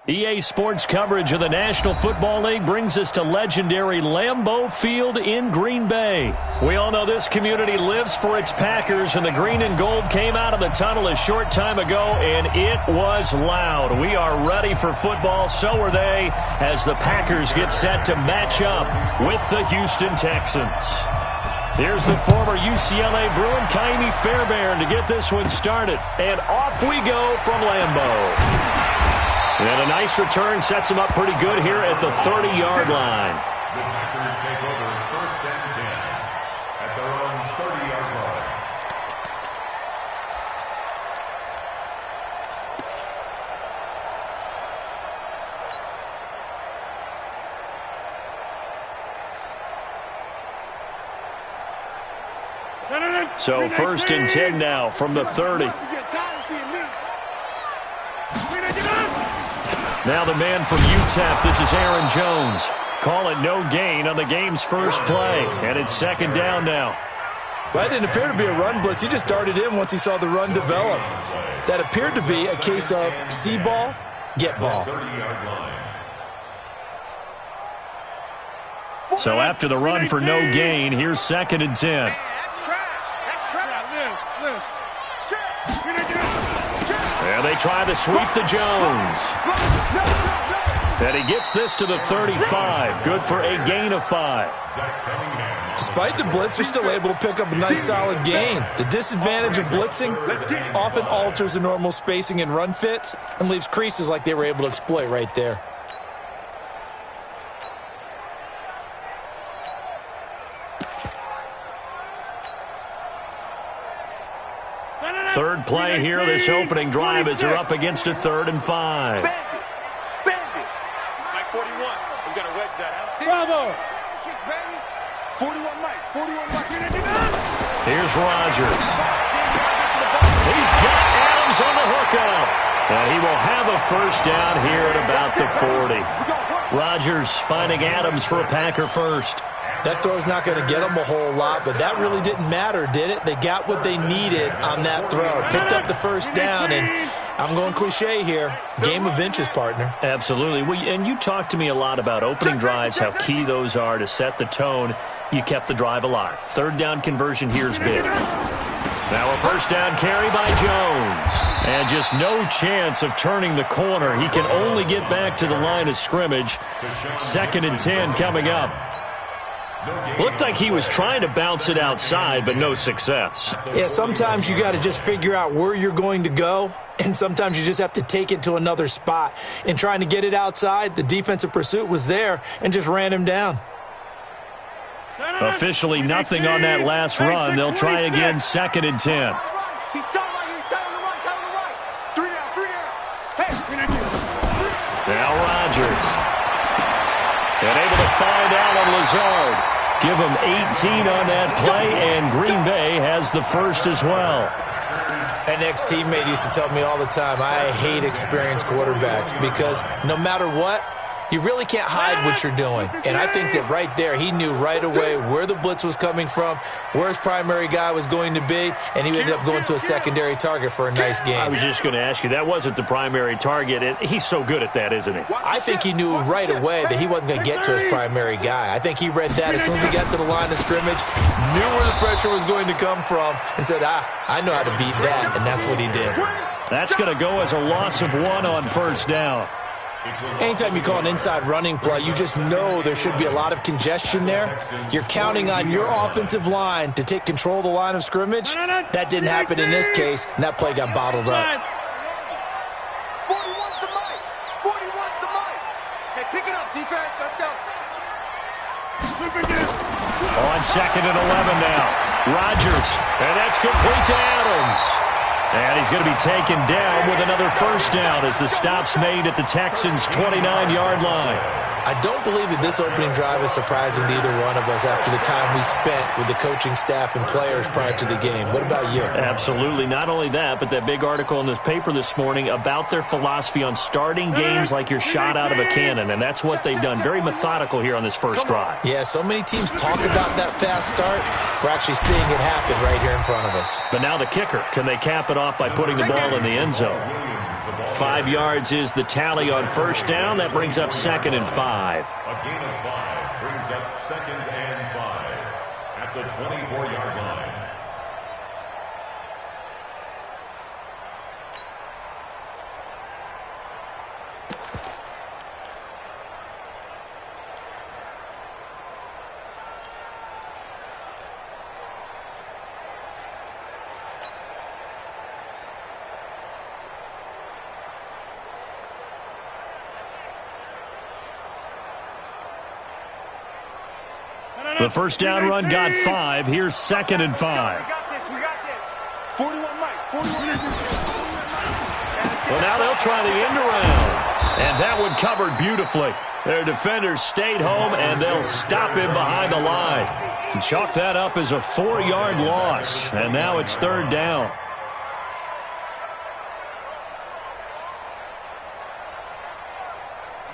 EA Sports coverage of the National Football League brings us to legendary Lambeau Field in Green Bay. We all know this community lives for its Packers, and the green and gold came out of the tunnel a short time ago, and it was loud. We are ready for football, so are they, as the Packers get set to match up with the Houston Texans. Here's the former UCLA Bruin, Kaimi Fairbairn, to get this one started. And off we go from Lambeau. And a nice return sets him up pretty good here at the 30-yard line. The Packers take over 1st and 10 at their own 30-yard line. So 1st and 10 now from the 30. Now the man from UTEP, this is Aaron Jones. Call it no gain on the game's first play, and it's 2nd down now. Well, that didn't appear to be a run blitz. He just darted in once he saw the run develop. That appeared to be a case of see ball, get ball. So after the run for no gain, here's 2nd and 10. And they try to sweep to Jones. And he gets this to the 35. Good for a gain of 5. Despite the blitz, they're still able to pick up a nice solid gain. The disadvantage of blitzing often alters the normal spacing and run fits and leaves creases like they were able to exploit right there. Third play here, this opening drive as they're up against a 3rd and 5. Mike 41, we got to wedge that out. Bravo! 41 Mike, 41 Mike. Here's Rodgers. He's got Adams on the hookup. And he will have a 1st down here at about the 40. Rodgers finding Adams for a Packer first. That throw's not going to get them a whole lot, but that really didn't matter, did it? They got what they needed on that throw. Picked up the 1st down, and I'm going cliche here. Game of inches, partner. Absolutely. Well, and you talked to me a lot about opening drives, how key those are to set the tone. You kept the drive alive. 3rd down conversion here is big. Now a 1st down carry by Jones. And just no chance of turning the corner. He can only get back to the line of scrimmage. 2nd and 10 coming up. Looked like he was trying to bounce it outside, but no success. Yeah, sometimes you got to just figure out where you're going to go, and sometimes you just have to take it to another spot. In trying to get it outside, the defensive pursuit was there and just ran him down. Officially nothing on that last run. They'll try again, 2nd and 10. Now Rodgers. And able to find Allen Lazard. Give him 18 on that play, and Green Bay has the 1st as well. An ex-teammate used to tell me all the time, I hate experienced quarterbacks because no matter what, you really can't hide what you're doing. And I think that right there, he knew right away where the blitz was coming from, where his primary guy was going to be, and he ended up going to a secondary target for a nice game. I was just going to ask you, that wasn't the primary target, and he's so good at that, isn't he? I think he knew right away that he wasn't going to get to his primary guy. I think he read that as soon as he got to the line of scrimmage, knew where the pressure was going to come from, and said, I know how to beat that, and that's what he did. That's going to go as a loss of 1 on 1st down. Anytime you call an inside running play, you just know there should be a lot of congestion there. You're counting on your offensive line to take control of the line of scrimmage. That didn't happen in this case, and that play got bottled up. 41's the Mike. 41's the Mike. Hey, pick it up, defense. Let's go. On 2nd and 11 now. Rodgers, and that's complete to Adams. And he's going to be taken down with another 1st down as the stop's made at the Texans' 29-yard line. I don't believe that this opening drive is surprising to either one of us after the time we spent with the coaching staff and players prior to the game. What about you? Absolutely. Not only that, but that big article in the paper this morning about their philosophy on starting games like you're shot out of a cannon, and that's what they've done. Very methodical here on this first drive. Yeah, so many teams talk about that fast start. We're actually seeing it happen right here in front of us. But now the kicker. Can they cap it off by putting the ball in the end zone? 5 yards is the tally on first down. That brings up 2nd and 5. A gain of 5 brings up 2nd and 5 at the 24-yard line. The first down run got 5. Here's 2nd and 5. We got this. 41 Mike. 41. Well, now they'll try the end around. And that one covered beautifully. Their defenders stayed home, and they'll stop him behind the line. And chalk that up as a 4-yard loss. And now it's 3rd down.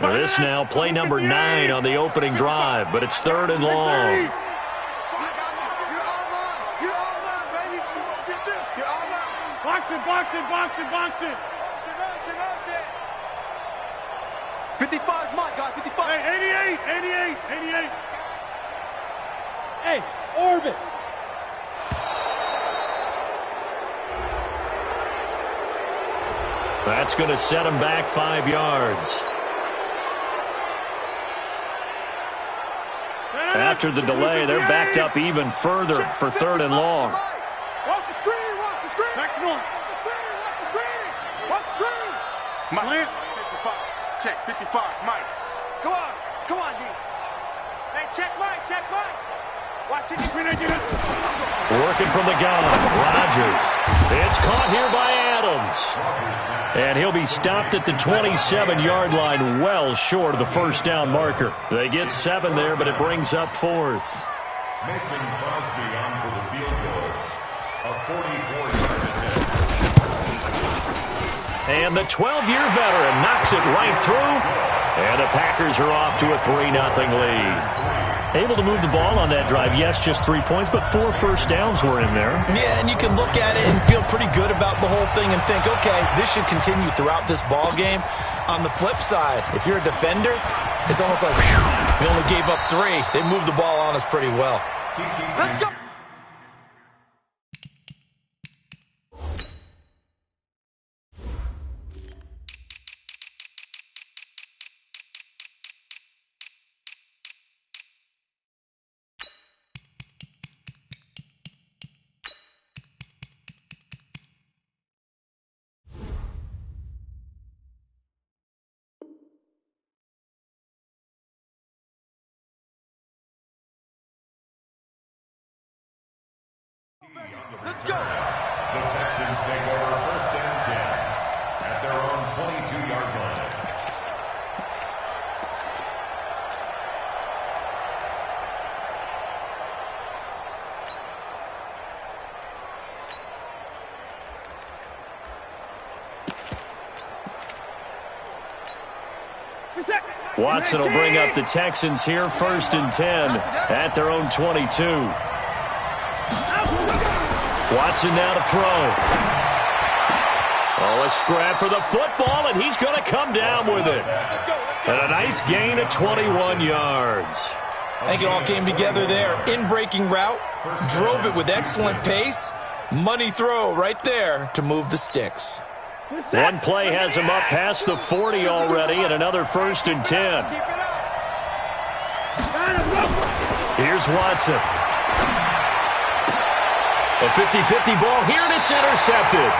This now play number 9 on the opening drive, but it's 3rd and long. Box it. 55's Mike, guys. 55. Hey, 88. Hey, orbit. That's going to set him back 5 yards. After the delay, they're backed up even further for 3rd and long. Watch the screen. Back north. Watch the screen. Mike. 55. Check 55. Mike. Come on, D. Hey, check Mike. Watch it. Working from the gun, Rodgers. It's caught here by Adams. And he'll be stopped at the 27-yard line, well short of the first down marker. They get 7 there, but it brings up 4th. Mason Crosby on for the field goal. A 44-yard attempt. And the 12-year veteran knocks it right through. And the Packers are off to a 3-0 lead. Able to move the ball on that drive. Yes, just 3 points, but 4 first downs were in there. Yeah, and you can look at it and feel pretty good about the whole thing and think, okay, this should continue throughout this ball game. On the flip side, if you're a defender, it's almost like, whew, we only gave up 3. They moved the ball on us pretty well. Let's go. Let's go. The Texans take over 1st and 10 at their own 22-yard line. Watson will bring up the Texans here, 1st and 10 at their own 22. Watson now to throw. Oh, a scrap for the football, and he's going to come down with it. And a nice gain of 21 yards. I think it all came together there. In-breaking route, drove it with excellent pace. Money throw right there to move the sticks. One play has him up past the 40 already, and another 1st and 10. Here's Watson. A 50-50 ball here, and it's intercepted.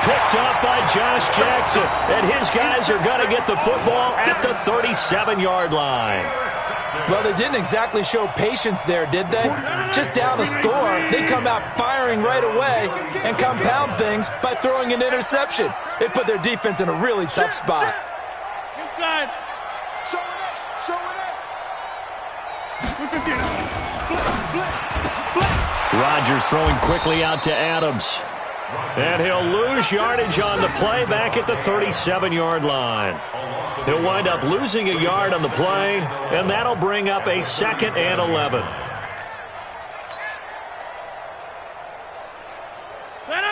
Picked up by Josh Jackson, and his guys are going to get the football at the 37-yard line. Well, they didn't exactly show patience there, did they? Just down a score, they come out firing right away and compound things by throwing an interception. They put their defense in a really tough spot. Inside. Show it up. Rodgers throwing quickly out to Adams. And he'll lose yardage on the play back at the 37-yard line. He'll wind up losing a yard on the play, and that'll bring up a 2nd and 11.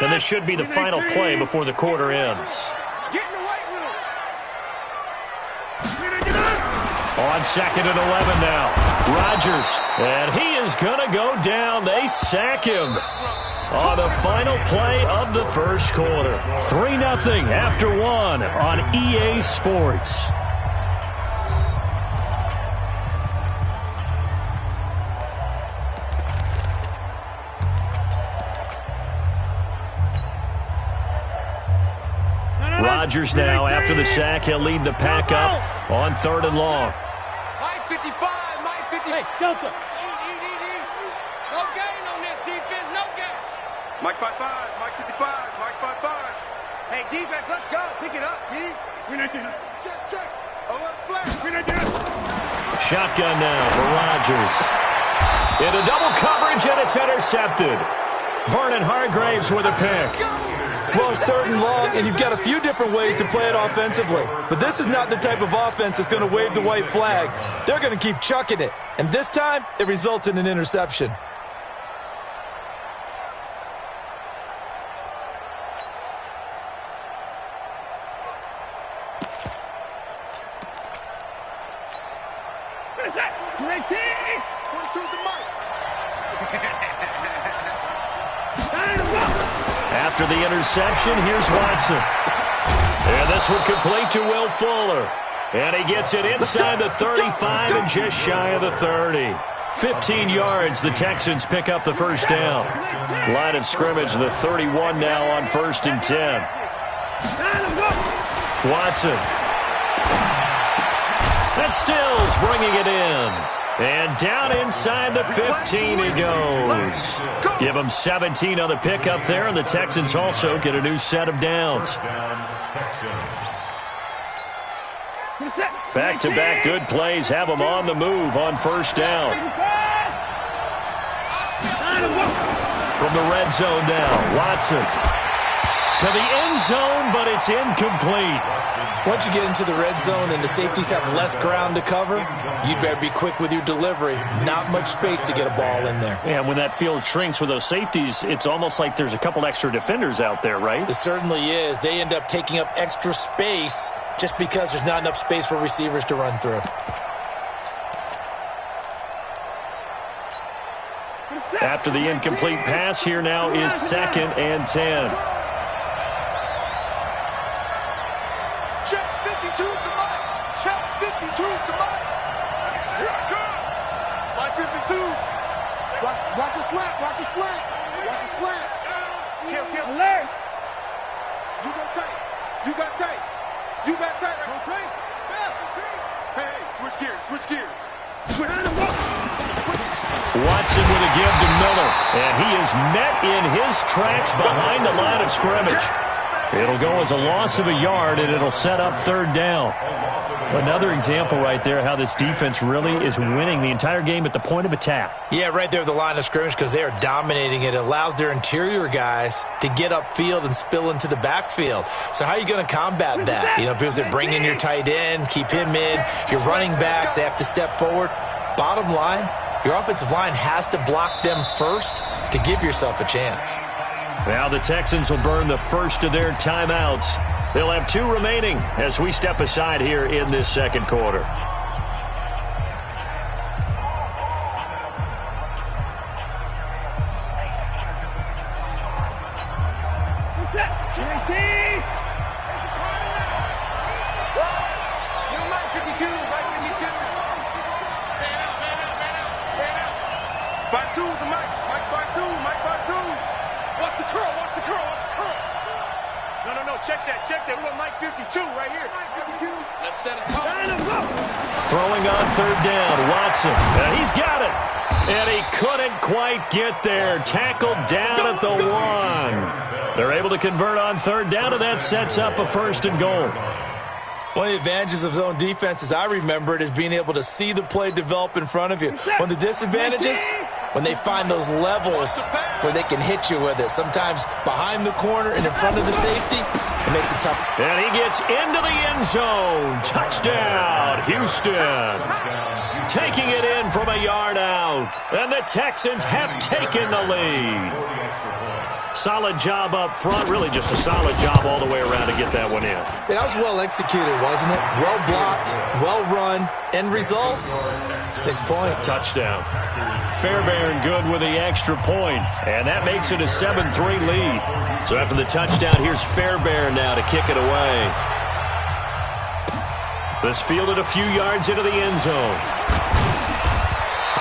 And this should be the final play before the quarter ends. Get in the white room. on 2nd and 11 now. Rodgers, and he is going to go down. They sack him on the final play of the first quarter. 3-0 after 1 on EA Sports. Rodgers now, after the sack, he'll lead the pack up on 3rd and long. Mike 55, Mike 50. Hey, Delta. No gain on this defense, no gain. Mike 55, Mike 55, Mike 55. Hey, defense, let's go. Pick it up, D. Check. Alert flash. Shotgun now for Rodgers. Into double coverage, and it's intercepted. Vernon Hargraves with a pick. Well, it's 3rd and long, and you've got a few different ways to play it offensively. But this is not the type of offense that's going to wave the white flag. They're going to keep chucking it. And this time, it results in an interception. What is that? 22's the mic. After the interception, here's Watson. And this one complete to Will Fuller. And he gets it inside the 35 and just shy of the 30. 15 yards, the Texans pick up the first down. Line of scrimmage, the 31 now on 1st and 10. Watson. That Stills bringing it in. And down inside the 15 he goes. Give them 17 on the pickup there, and the Texans also get a new set of downs. Back-to-back good plays have them on the move on 1st down. From the red zone now, Watson. To the end zone, but it's incomplete. Once you get into the red zone and the safeties have less ground to cover, you'd better be quick with your delivery. Not much space to get a ball in there. And when that field shrinks with those safeties, it's almost like there's a couple extra defenders out there, right? It certainly is. They end up taking up extra space just because there's not enough space for receivers to run through. After the incomplete pass, here now is 2nd and 10. Check 52's the mic. Check 52's the mic. Mike 52. Watch a slant. Watch a slant. Watch a slant. Kill. Alert. You got tight. You got tight. You got tight. Right? Tight. Hey, switch gears. Watson with a give to Miller, and he is met in his tracks behind the line of scrimmage. It'll go as a loss of a yard, and it'll set up 3rd down. Another example right there how this defense really is winning the entire game at the point of attack. Yeah, right there at the line of scrimmage because they are dominating it. It allows their interior guys to get upfield and spill into the backfield. So how are you going to combat that? You know, because they bring in your tight end, keep him in. Your running backs, they have to step forward. Bottom line, your offensive line has to block them first to give yourself a chance. Now the Texans will burn the first of their timeouts. They'll have 2 remaining as we step aside here in this 2nd quarter. Check that. We want Mike 52 right here. Mike 52. Let's set it up. Throwing on 3rd down, Watson. And he's got it. And he couldn't quite get there. Tackled down at the 1. They're able to convert on 3rd down, and that sets up a 1st and goal. One of the advantages of zone defense, as I remember it, is being able to see the play develop in front of you. One of the disadvantages, when they find those levels where they can hit you with it. Sometimes behind the corner and in front of the safety, it makes it tough. And he gets into the end zone. Touchdown, Houston. Taking it in from a yard out. And the Texans have taken the lead. Solid job up front, really just a solid job all the way around to get that one in. That was well executed, wasn't it? Well blocked, well run. End result, 6 points. Touchdown. Fairbairn good with the extra point, and that makes it a 7-3 lead. So after the touchdown, here's Fairbairn now to kick it away. This fielded a few yards into the end zone.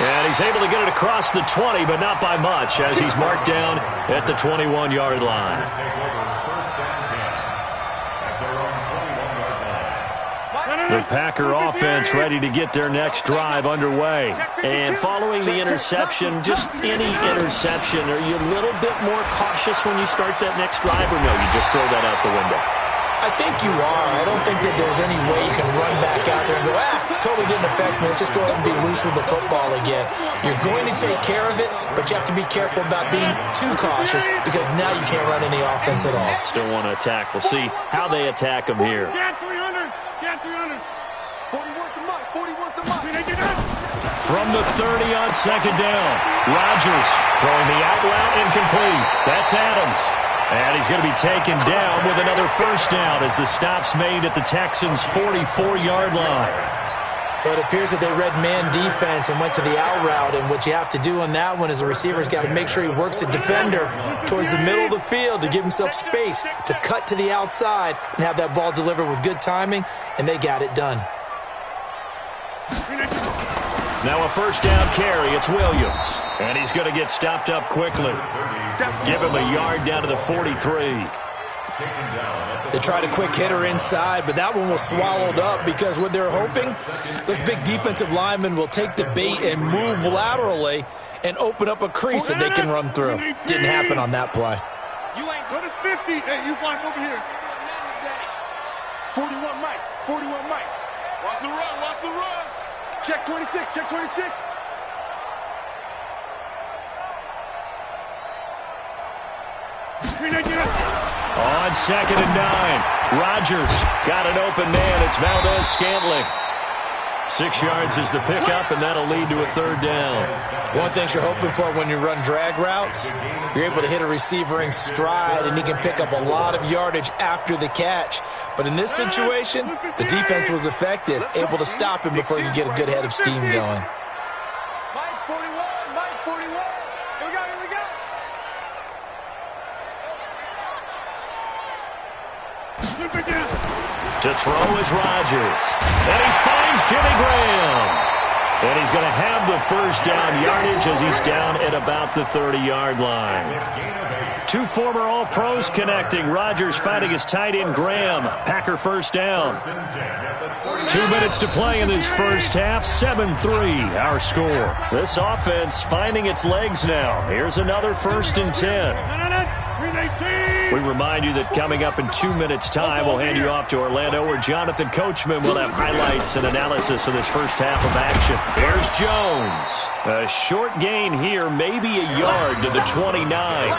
And he's able to get it across the 20, but not by much, as he's marked down at the 21-yard line. The Packer offense ready to get their next drive underway. And following the interception, just any interception, are you a little bit more cautious when you start that next drive, or no, you just throw that out the window? I think you are. I don't think that there's any way you can run back out there and go, totally didn't affect me. Let's just go ahead and be loose with the football again. You're going to take care of it, but you have to be careful about being too cautious because now you can't run any offense at all. Still want to attack. We'll see how they attack him here. Get 300. Get 300. 40 wants the mark. 40 wants the mark. From the 30 on second down, Rodgers throwing the out route incomplete. That's Adams. And he's going to be taken down with another first down as the stop's made at the Texans' 44-yard line. But it appears that they read man defense and went to the out route, and what you have to do on that one is the receiver's got to make sure he works the defender towards the middle of the field to give himself space to cut to the outside and have that ball delivered with good timing, and they got it done. Now a first down carry, it's Williams. And he's going to get stopped up quickly. Give him a yard down to the 43. They tried a quick hitter inside, but that one was swallowed up because what they're hoping, those big defensive linemen will take the bait and move laterally and open up a crease that they can run through. Didn't happen on that play. You ain't good as 50. Hey, you block over here. 41 Mike. 41 Mike. Watch the run. Watch the run. Check 26. Check 26. On second and 9, Rodgers got an open man. It's Valdez-Scantling. 6 yards is the pickup, and that'll lead to a third down. One thing you're hoping for when you run drag routes, you're able to hit a receiver in stride, and he can pick up a lot of yardage after the catch. But in this situation, the defense was effective, able to stop him before you get a good head of steam going. Mike 41. Mike 41. Here we go. Here we go. To throw is Rodgers. And he finds Jimmy Graham. And he's going to have the first down yardage as he's down at about the 30-yard line. Two former All-Pros connecting. Rodgers finding his tight end Graham. Packer first down. 2 minutes to play in this first half. 7-3 our score. This offense finding its legs now. Here's another 1st and 10. We remind you that coming up in 2 minutes' time, we'll hand you off to Orlando, where Jonathan Coachman will have highlights and analysis of this first half of action. Here's Jones. A short gain here, maybe a yard to the 29.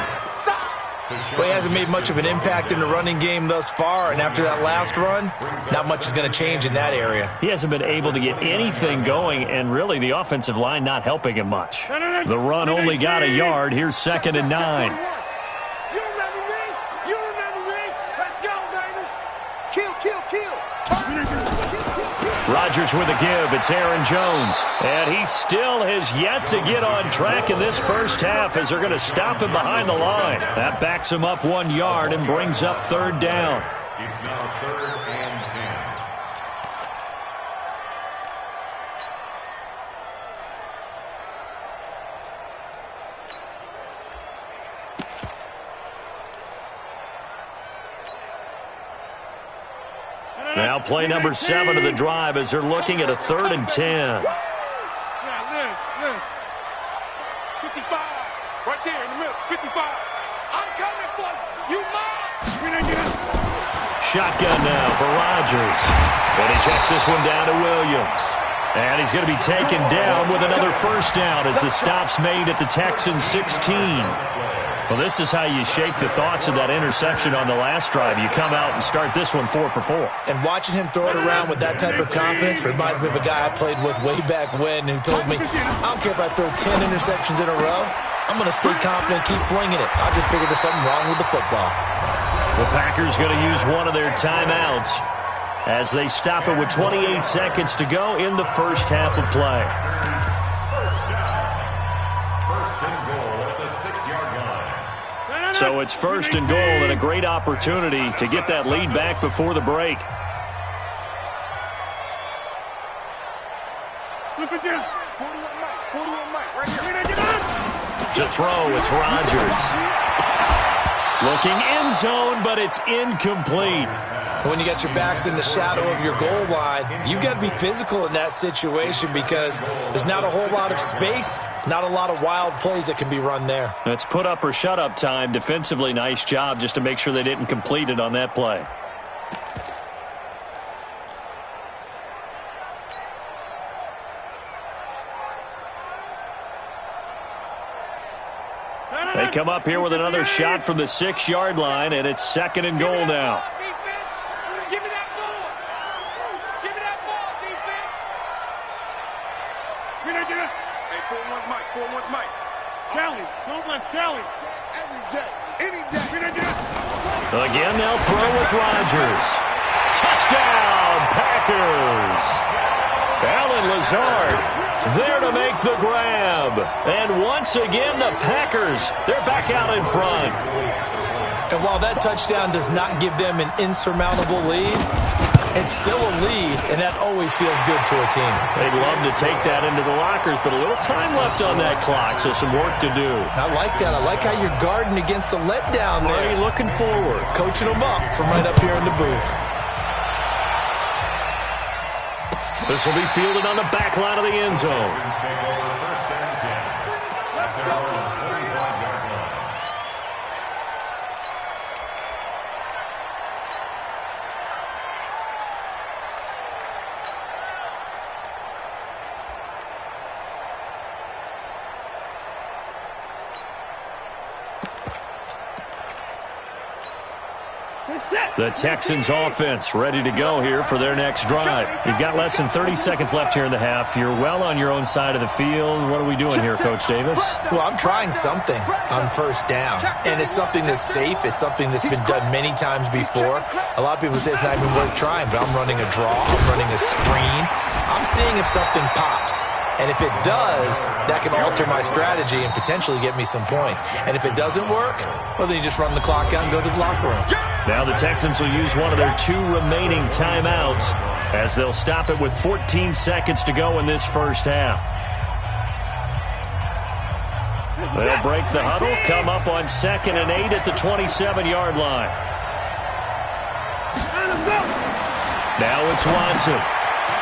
Well, he hasn't made much of an impact in the running game thus far, and after that last run, not much is going to change in that area. He hasn't been able to get anything going, and really the offensive line not helping him much. The run only got a yard. Here's 2nd and 9. Rodgers with a give. It's Aaron Jones. And he still has yet to get on track in this first half as they're going to stop him behind the line. That backs him up 1 yard and brings up third down. It's now 3rd and 10. Now play number 7 of the drive as they're looking at a 3rd and 10. Yeah, live. 55. Right there in the middle. 55. I'm coming for you. Shotgun now for Rodgers. And he checks this one down to Williams. And he's going to be taken down with another first down as the stop's made at the Texans' 16. Well, this is how you shake the thoughts of that interception on the last drive. You come out and start this one 4 for 4. And watching him throw it around with that type of confidence reminds me of a guy I played with way back when who told me, I don't care if I throw 10 interceptions in a row. I'm going to stay confident, keep flinging it. I just figured there's something wrong with the football. The Packers going to use one of their timeouts as they stop it with 28 seconds to go in the first half of play. First and goal at the 6-yard line. So it's first and goal and a great opportunity to get that lead back before the break. Look at you. 41 Mike, right here. To throw, it's Rodgers. Looking end zone, but it's incomplete. When you got your backs in the shadow of your goal line, you've got to be physical in that situation because there's not a whole lot of space, not a lot of wild plays that can be run there. It's put up or shut up time. Defensively, nice job just to make sure they didn't complete it on that play. They come up here with another shot from the 6-yard line, and it's second and goal now. Give me that ball. Give me that ball, defense. Get it. Hey, 4-1 Mike. 4-1 Mike. Kelly. Don't let Kelly. Every day. Any day. Get it. Again, they'll throw with Rodgers. Touchdown, Packers. Allen Lazard there to make the grab. And once again, the Packers, they're back out in front. And while that touchdown does not give them an insurmountable lead, it's still a lead, and that always feels good to a team. They'd love to take that into the lockers, but a little time left on that clock, so some work to do. I like that. I like how you're guarding against a letdown there. Already looking forward. Coaching them up from right up here in the booth. This will be fielded on the back line of the end zone. Take over first and 10 at their own 45-yard line. The Texans offense ready to go here for their next drive. You've got less than 30 seconds left here in the half. You're well on your own side of the field. What are we doing here, Coach Davis? Well, I'm trying something on first down, and it's something that's safe. It's something that's been done many times before. A lot of people say it's not even worth trying, but I'm running a draw. I'm running a screen. I'm seeing if something pops. And if it does, that can alter my strategy and potentially get me some points. And if it doesn't work, well, then you just run the clock out and go to the locker room. Now the Texans will use one of their 2 remaining timeouts as they'll stop it with 14 seconds to go in this first half. They'll break the huddle, come up on 2nd and 8 at the 27-yard line. Now it's Watson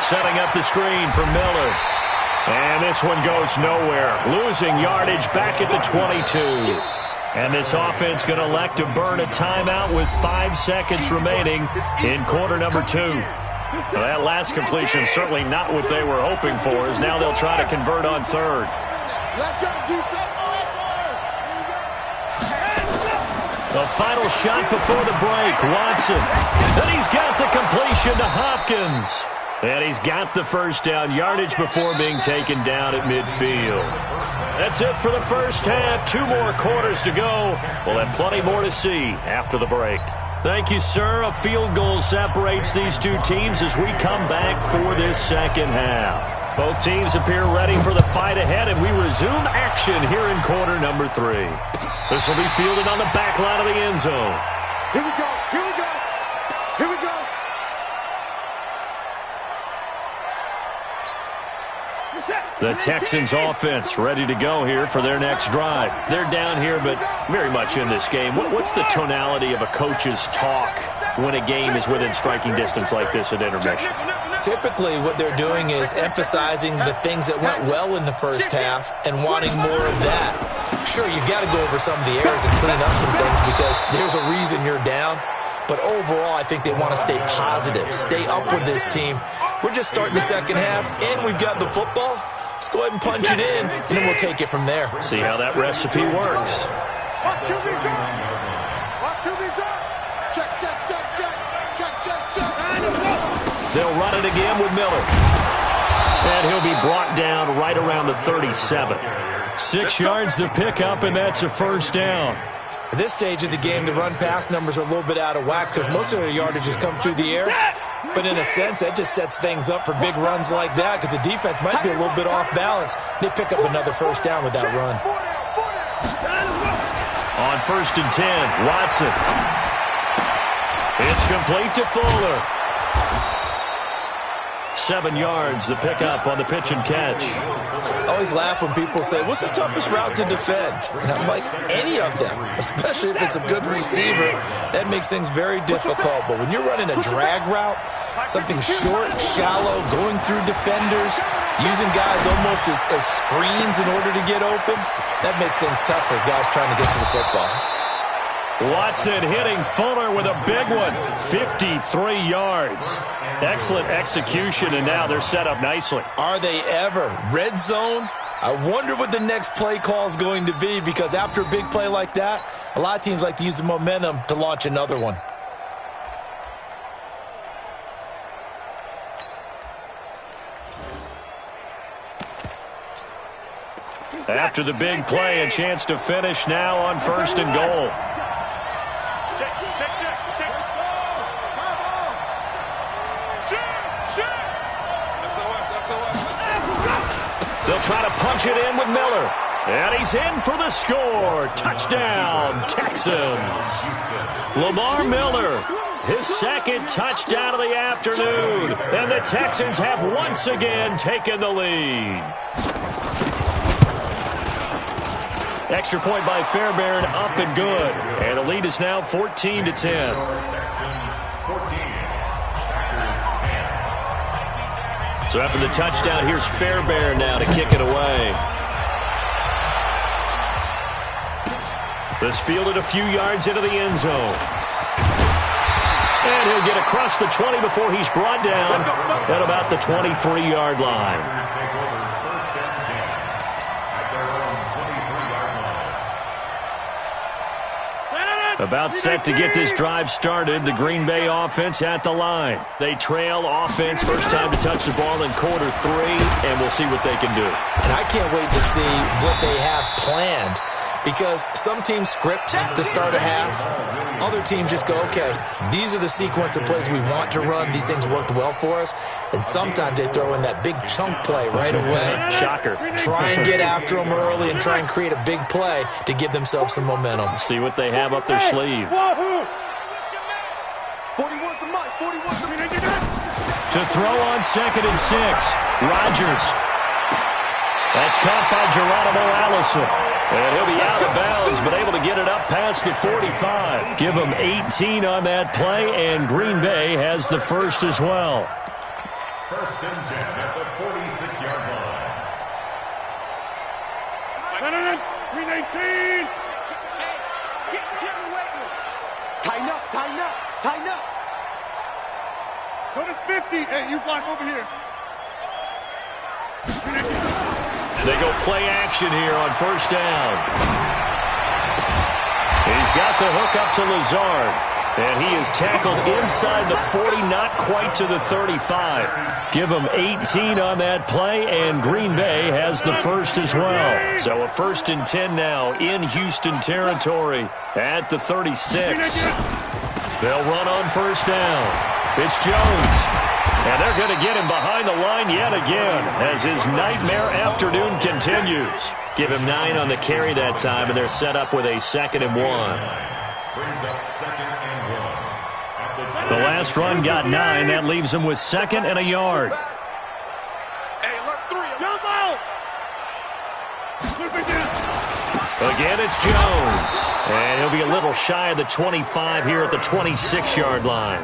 setting up the screen for Miller. And this one goes nowhere. Losing yardage back at the 22. And this offense going to elect to burn a timeout with 5 seconds remaining in quarter number 2. Well, that last completion certainly not what they were hoping for, as now they'll try to convert on 3rd. The final shot before the break, Watson. And he's got the completion to Hopkins. And he's got the first down, yardage before being taken down at midfield. That's it for the first half. 2 more quarters to go. We'll have plenty more to see after the break. Thank you, sir. A field goal separates these 2 teams as we come back for this second half. Both teams appear ready for the fight ahead, and we resume action here in quarter number 3. This will be fielded on the back line of the end zone. Here we go. Here we go. Here we go. The Texans offense ready to go here for their next drive. They're down here, but very much in this game. What's the tonality of a coach's talk when a game is within striking distance like this at intermission? Typically, what they're doing is emphasizing the things that went well in the first half and wanting more of that. Sure, you've got to go over some of the errors and clean up some things because there's a reason you're down. But overall, I think they want to stay positive, stay up with this team. We're just starting the second half, and we've got the football. Let's go ahead and punch it in, and then we'll take it from there. See how that recipe works. Watch QB drop. Watch QB drop. Check, check, check, check. Check, check, check. They'll run it again with Miller. And he'll be brought down right around the 37. 6 yards the pickup, and that's a first down. At this stage of the game, the run-pass numbers are a little bit out of whack because most of their yardages come through the air. But in a sense, that just sets things up for big runs like that because the defense might be a little bit off balance. They pick up another first down with that run. On 1st and 10, Watson. It's complete to Fuller. 7 yards, the pickup on the pitch and catch. I always laugh when people say, what's the toughest route to defend? And I'm like, any of them, especially if it's a good receiver. That makes things very difficult. But when you're running a drag route, something short, shallow, going through defenders, using guys almost as screens in order to get open, that makes things tough for guys trying to get to the football. Watson hitting Fuller with a big one, 53 yards. Excellent execution, and now they're set up nicely. Are they ever? Red zone? I wonder what the next play call is going to be because after a big play like that, a lot of teams like to use the momentum to launch another one. After the big play, a chance to finish now on 1st and goal. They'll try to punch it in with Miller. And he's in for the score. Touchdown, Texans. Lamar Miller, his 2nd touchdown of the afternoon. And the Texans have once again taken the lead. Extra point by Fairbairn, up and good. And the lead is now 14-10. So after the touchdown, here's Fairbairn now to kick it away. This fielded a few yards into the end zone. And he'll get across the 20 before he's brought down at about the 23-yard line. About set to get this drive started, the Green Bay offense at the line. They trail offense, first time to touch the ball in quarter 3, and we'll see what they can do. And I can't wait to see what they have planned because some teams script to start a half. Other teams just go, okay, these are the sequence of plays we want to run. These things worked well for us. And sometimes they throw in that big chunk play right away. Shocker. Try and get after them early and try and create a big play to give themselves some momentum. See what they have up their sleeve. To throw on 2nd and 6, Rodgers. That's caught by Geronimo Allison. And he'll be out of bounds, but able to get it up past the 45. Give him 18 on that play, and Green Bay has the first as well. 1st and 10 at the 46-yard line. Green 18. Get in the weight room. Tighten up, tighten up, tighten up. Go to 50. Hey, you block over here. They go play action here on 1st down. He's got the hook up to Lazard. And he is tackled inside the 40, not quite to the 35. Give him 18 on that play, and Green Bay has the first as well. So a 1st and 10 now in Houston territory at the 36. They'll run on 1st down. It's Jones. And they're going to get him behind the line yet again as his nightmare afternoon continues. Give him 9 on the carry that time, and they're set up with a 2nd and 1. Brings up 2nd and 1. The last run got 9. That leaves him with 2nd and a yard. Hey, look, 3. Jump out. Again, it's Jones. And he'll be a little shy of the 25 here at the 26-yard line.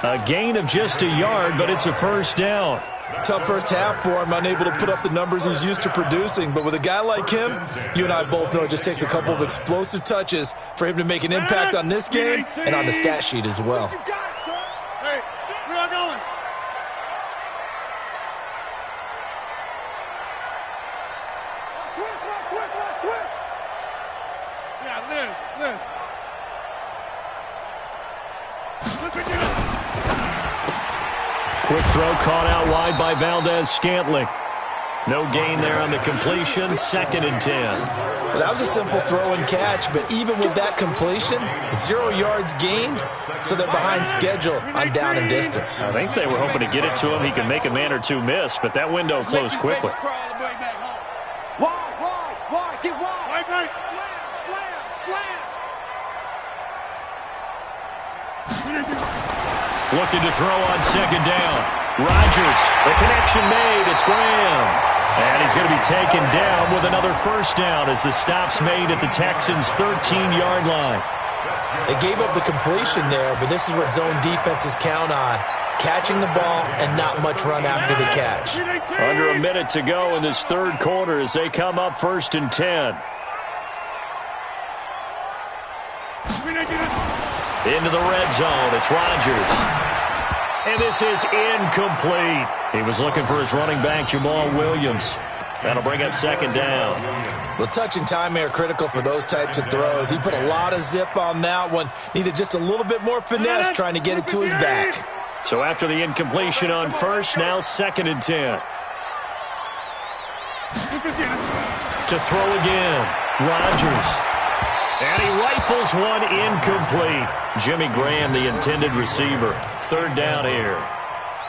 A gain of just a yard, but it's a 1st down. Tough first half for him, unable to put up the numbers he's used to producing. But with a guy like him, you and I both know it just takes a couple of explosive touches for him to make an impact on this game and on the stat sheet as well. You got it, son. Hey, where are you going? Switch. Yeah, Liz. Quick throw caught out wide by Valdez-Scantling. No gain there on the completion, 2nd and 10. Well, that was a simple throw and catch, but even with that completion, 0 yards gained, so they're behind schedule on down and distance. I think they were hoping to get it to him. He can make a man or two miss, but that window closed quickly. Wide, get wide. Slam. Looking to throw on 2nd down. Rodgers, the connection made. It's Graham. And he's going to be taken down with another 1st down as the stop's made at the Texans' 13-yard line. They gave up the completion there, but this is what zone defenses count on. Catching the ball and not much run after the catch. Under a minute to go in this 3rd quarter as they come up 1st and 10. Into the red zone. It's Rodgers. And this is incomplete. He was looking for his running back, Jamal Williams. That'll bring up 2nd down. Well, touch and time are critical for those types of throws. He put a lot of zip on that one. Needed just a little bit more finesse trying to get it to his back. So after the incompletion on 1st, now 2nd and 10. To throw again. Rodgers. And he rifles one incomplete. Jimmy Graham, the intended receiver. 3rd down here.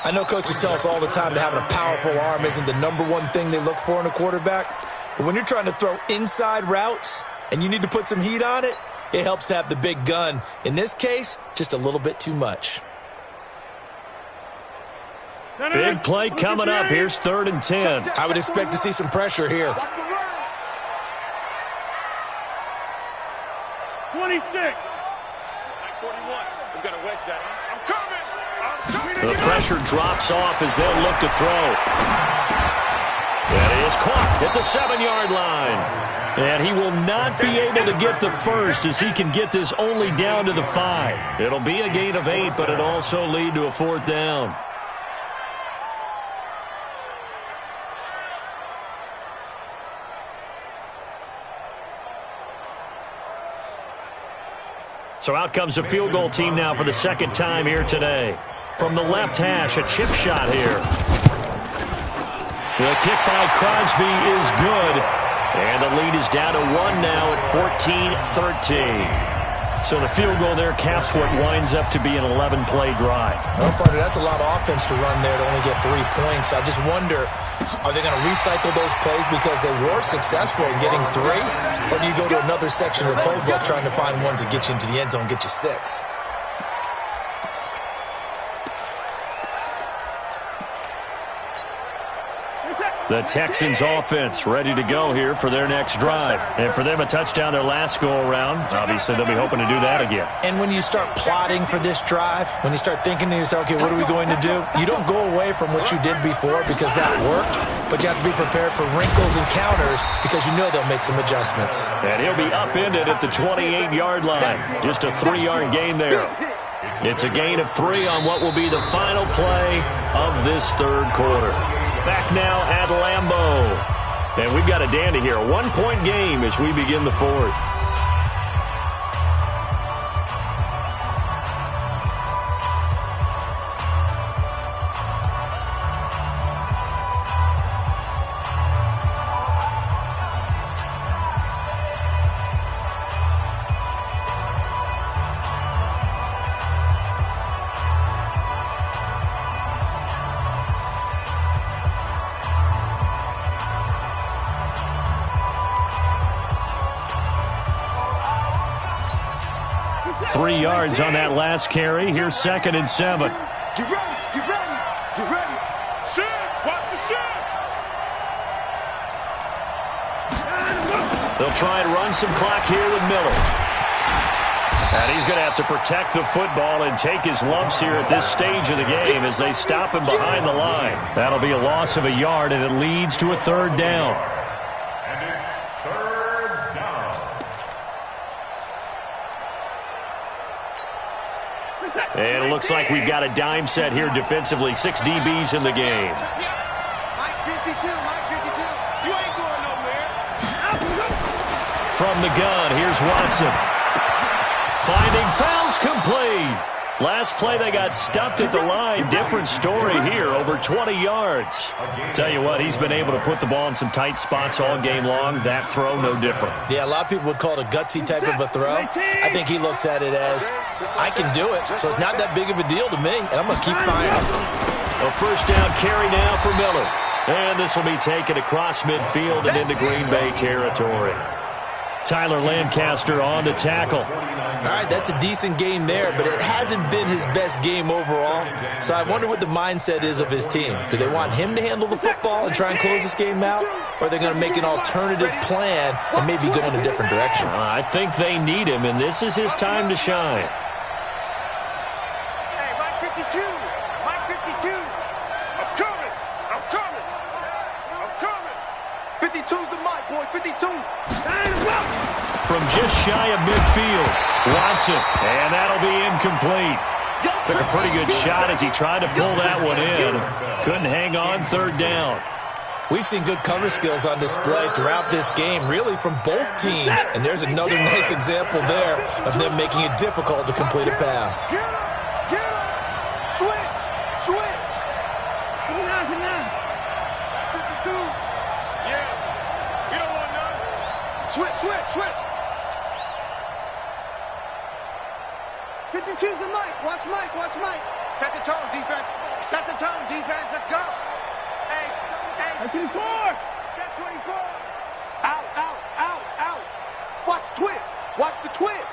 I know coaches tell us all the time that having a powerful arm isn't the #1 thing they look for in a quarterback. But when you're trying to throw inside routes and you need to put some heat on it, it helps have the big gun. In this case, just a little bit too much. Big play coming up. Here's 3rd and 10. I would expect to see some pressure here. 26. 41. I'm going to wedge that. I'm coming. The pressure drops off as they'll look to throw. That is caught at the 7-yard line. And he will not be able to get the first as he can get this only down to the 5. It'll be a gain of 8, but it'll also lead to a 4th down. So out comes a field goal team now for the 2nd time here today. From the left hash, a chip shot here. The kick by Crosby is good. And the lead is down to 1 now at 14-13. So the field goal there caps what winds up to be an 11-play drive. Well, partner, that's a lot of offense to run there to only get 3 points. I just wonder, are they going to recycle those plays because they were successful in getting 3? Or do you go to another section of the playbook trying to find ones that get you into the end zone, get you 6? The Texans offense ready to go here for their next drive. And for them, a touchdown their last go-around. Obviously, they'll be hoping to do that again. And when you start plotting for this drive, when you start thinking to yourself, okay, what are we going to do? You don't go away from what you did before because that worked, but you have to be prepared for wrinkles and counters because you know they'll make some adjustments. And he'll be upended at the 28-yard line. Just a 3-yard gain there. It's a gain of 3 on what will be the final play of this 3rd quarter. Back now at Lambeau. And we've got a dandy here. A 1-point game as we begin the 4th. Three yards on that last carry. Here's 2nd and 7. Get ready, get ready, get ready. Shit, watch the shit. They'll try and run some clock here with Miller. And he's going to have to protect the football and take his lumps here at this stage of the game as they stop him behind the line. That'll be a loss of a yard, and it leads to a 3rd down. And it's 3rd down. And it looks like we've got a dime set here defensively. 6 DBs in the game. Mike 52, Mike 52. You ain't going nowhere. From the gun, here's Watson. Finding fouls complete. Last play, they got stuffed at the line. Different story here, over 20 yards. Tell you what, he's been able to put the ball in some tight spots all game long. That throw, no different. Yeah, a lot of people would call it a gutsy type of a throw. I think he looks at it as, I can do it, so it's not that big of a deal to me, and I'm going to keep firing. A first down carry now for Miller. And this will be taken across midfield and into Green Bay territory. Tyler Lancaster on the tackle. All right, that's a decent game there, but it hasn't been his best game overall. So I wonder what the mindset is of his team. Do they want him to handle the football and try and close this game out? Or are they going to make an alternative plan and maybe go in a different direction? I think they need him, and this is his time to shine. Hey, Mike 52. Mike 52. I'm coming. I'm coming. I'm coming. 52's the mic, boys. 52. From just shy of midfield, Watson, and that'll be incomplete. Took a pretty good shot as he tried to pull that one in. Couldn't hang on, third down. We've seen good cover skills on display throughout this game, really from both teams. And there's another nice example there of them making it difficult to complete a pass. Get up. Get up. Switch. Switch. Come on, come on. 52. Yeah. You don't want none. Switch, switch, switch. 52's the mic. Watch Mike. Watch Mike. Set the tone, defense. Set the tone, defense. Let's go. Hey, hey. 24. Set 24. Out, out, out, out. Watch twist. Watch the twist.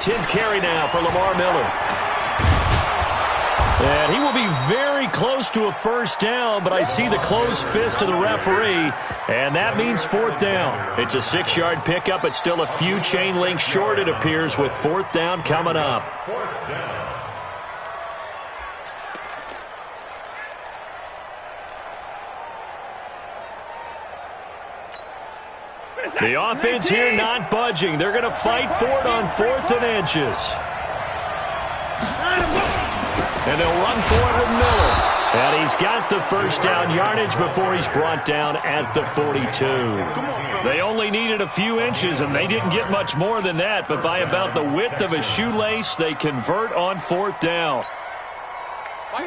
10th carry now for Lamar Miller. And he will be very close to a first down, but I see the closed fist of the referee, and that means fourth down. It's a 6-yard pickup. It's still a few chain links short, it appears, with fourth down coming up. The offense here not budging. They're going to fight for it on 4th and inches. And they'll run for it with Miller. And he's got the first down yardage before he's brought down at the 42. They only needed a few inches, and they didn't get much more than that. But by about the width of a shoelace, they convert on 4th down.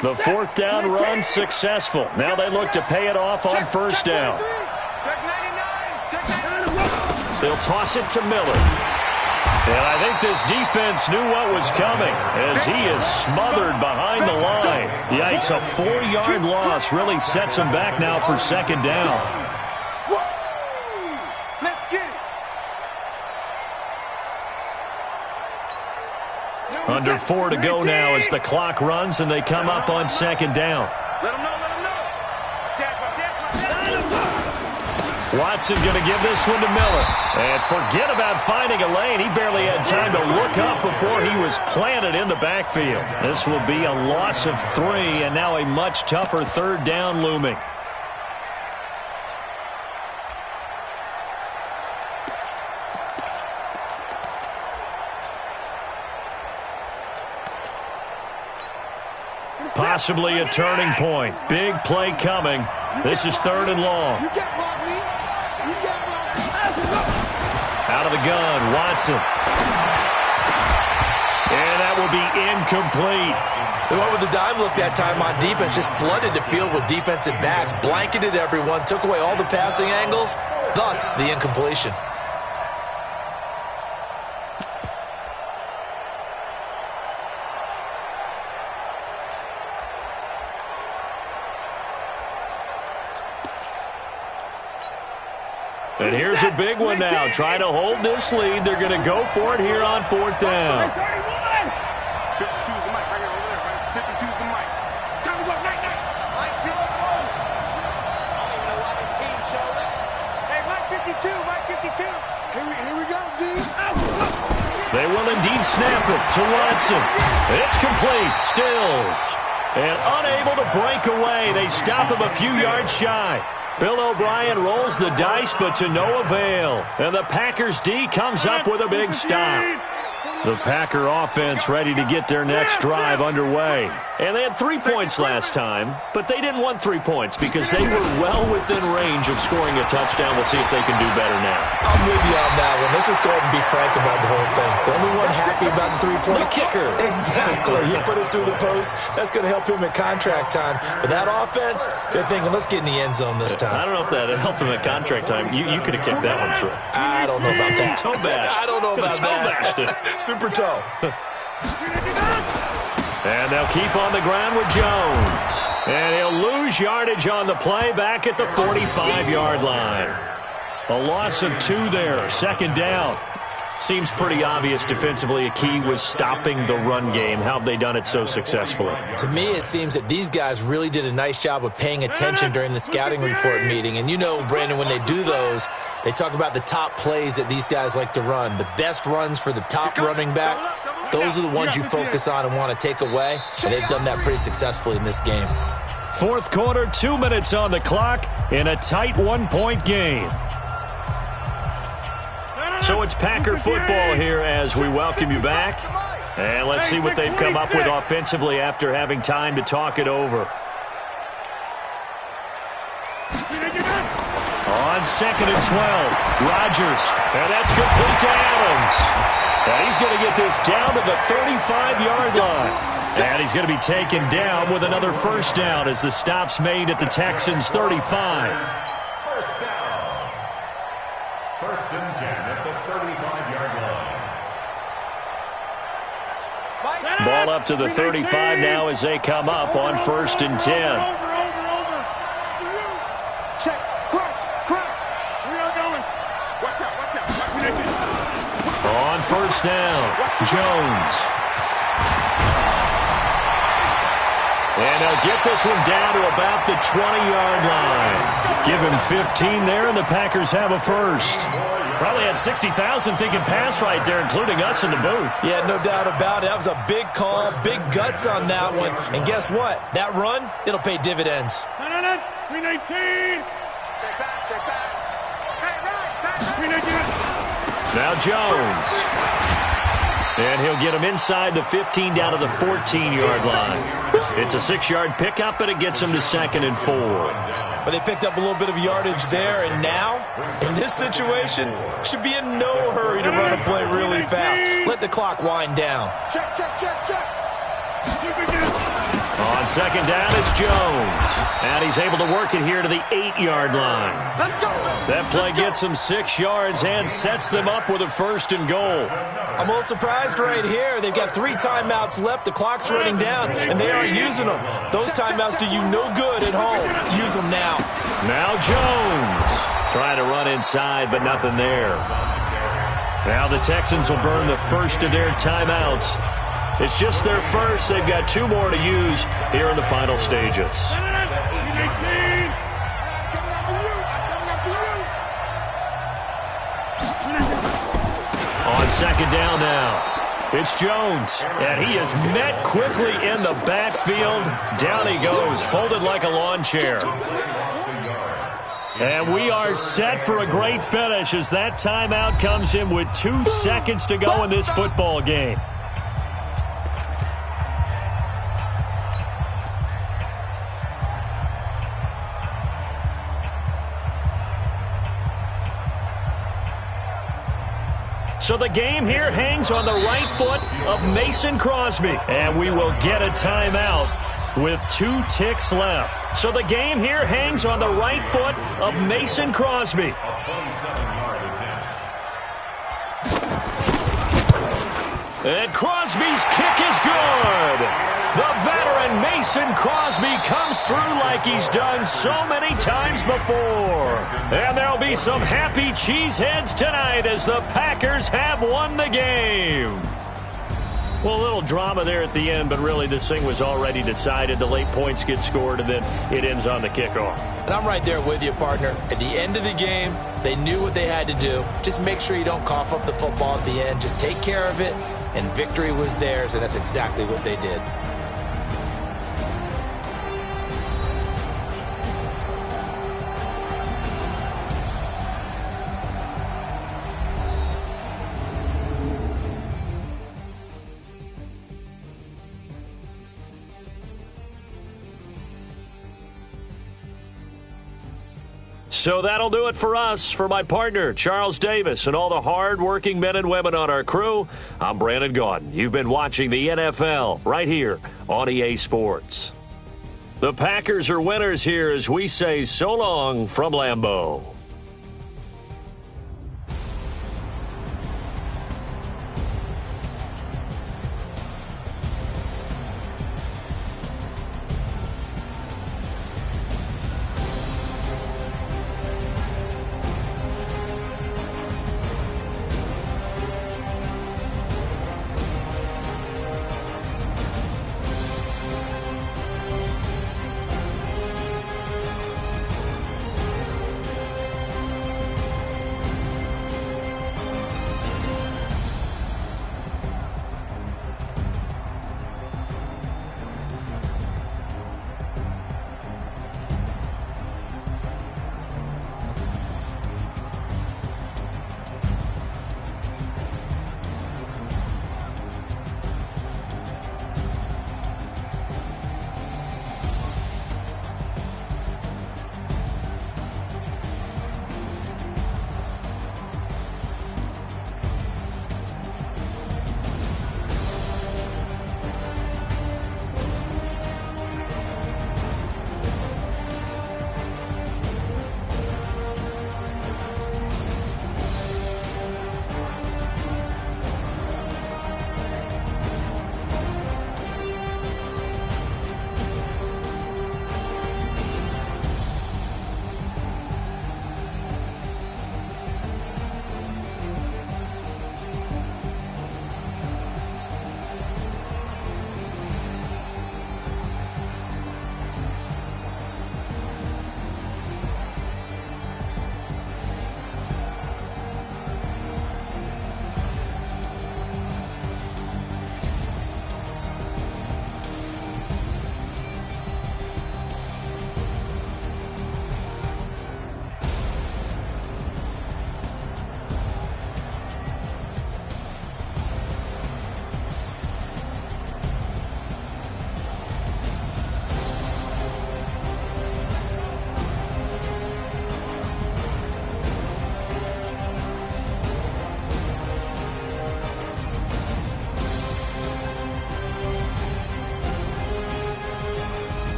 The 4th down run successful. Now they look to pay it off on first down. They'll toss it to Miller. And I think this defense knew what was coming as he is smothered behind the line. Yikes, a 4-yard loss really sets him back now for second down. Let's get it. Under 4 to go now as the clock runs and they come up on second down. Let him know, let him know. Watson going to give this one to Miller. And forget about finding a lane. He barely had time to look up before he was planted in the backfield. This will be a loss of 3, and now a much tougher third down looming. Possibly a turning point. Big play coming. This is 3rd and long. You can't block me. You can't block me. Out of the gun, Watson. And that will be incomplete. They went with the dime look that time on defense, just flooded the field with defensive backs, blanketed everyone, took away all the passing angles, thus the incompletion. And here's a big one now. Trying to hold this lead. They're going to go for it here on 4th down. 52's the mic right here over there, right? 52's the mic. Time to go, night. Mike, get on the road. I don't even know why this team showed up. Hey, Mike 52, Mike 52. Here we go, D. They will indeed snap it to Watson. It's complete. Stills. And unable to break away. They stop him a few yards shy. Bill O'Brien rolls the dice, but to no avail. And the Packers D comes up with a big stop. The Packer offense ready to get their next drive underway. And they had 3 points last time, but they didn't want 3 points because they were well within range of scoring a touchdown. We'll see if they can do better now. I'm with you on that one. Let's just go ahead and be frank about the whole thing. The only one happy about the 3-point The kicker. Exactly. He put it through the post. That's going to help him at contract time. But that offense, they're thinking, let's get in the end zone this time. I don't know if that helped him at contract time. You could have kicked that one through. I don't know about that. Toe bash. I don't know about Toe bashed it. that. Super toe. And they'll keep on the ground with Jones. And he'll lose yardage on the play back at the 45-yard line. A loss of 2 there, second down. Seems pretty obvious defensively a key was stopping the run game. How have they done it so successfully? To me, it seems that these guys really did a nice job of paying attention during the scouting report meeting. And you know, Brandon, when they do those, they talk about the top plays that these guys like to run. The best runs for the top running back, those are the ones you focus on and want to take away. And they've done that pretty successfully in this game. Fourth quarter, 2 minutes on the clock in a tight 1-point game. So it's Packer football here as we welcome you back. And let's see what they've come up with offensively after having time to talk it over. On 2nd and 12, Rodgers. And that's complete to Adams. And he's going to get this down to the 35-yard line. And he's going to be taken down with another first down as the stop's made at the Texans' 35. First down. First and 10 at the 35-yard line. Ball up to the 35 now as they come up on 1st and 10. Check, crouch. We are going. Watch out. On first down, Jones. And they'll get this one down to about the 20-yard line. Give him 15 there, and the Packers have a first. Probably had 60,000 thinking pass right there, including us in the booth. Yeah, no doubt about it. That was a big call, big guts on that one. And guess what? That run, it'll pay dividends. 319. Check back. Okay, right. Now Jones. And he'll get him inside the 15 down to the 14-yard line. It's a 6-yard pickup, and it gets him to 2nd and 4. But they picked up a little bit of yardage there, and now, in this situation, should be in no hurry to run a play really fast. Let the clock wind down. Check. On 2nd down, it's Jones. And he's able to work it here to the 8-yard line. Let's go. That play gets them 6 yards and sets them up with a 1st and goal. I'm a little surprised right here. They've got 3 timeouts left. The clock's running down, and they aren't using them. Those timeouts do you no good at home. Use them now. Now Jones trying to run inside, but nothing there. Now the Texans will burn the first of their timeouts. It's just their first. They've got 2 more to use here in the final stages. On 2nd down now, it's Jones, and he is met quickly in the backfield. Down he goes, folded like a lawn chair. And we are set for a great finish as that timeout comes in with 2 seconds to go in this football game. So the game here hangs on the right foot of Mason Crosby. And we will get a timeout with 2 ticks left. So the game here hangs on the right foot of Mason Crosby. And Crosby's kick is good. The veteran Mason Crosby comes through like he's done so many times before. And there'll be some happy cheeseheads tonight as the Packers have won the game. Well, a little drama there at the end, but really this thing was already decided. The late points get scored, and then it ends on the kickoff. And I'm right there with you, partner. At the end of the game, they knew what they had to do. Just make sure you don't cough up the football at the end. Just take care of it, and victory was theirs, and that's exactly what they did. So that'll do it for us. For my partner, Charles Davis, and all the hard-working men and women on our crew, I'm Brandon Gaudin. You've been watching the NFL right here on EA Sports. The Packers are winners here as we say so long from Lambeau.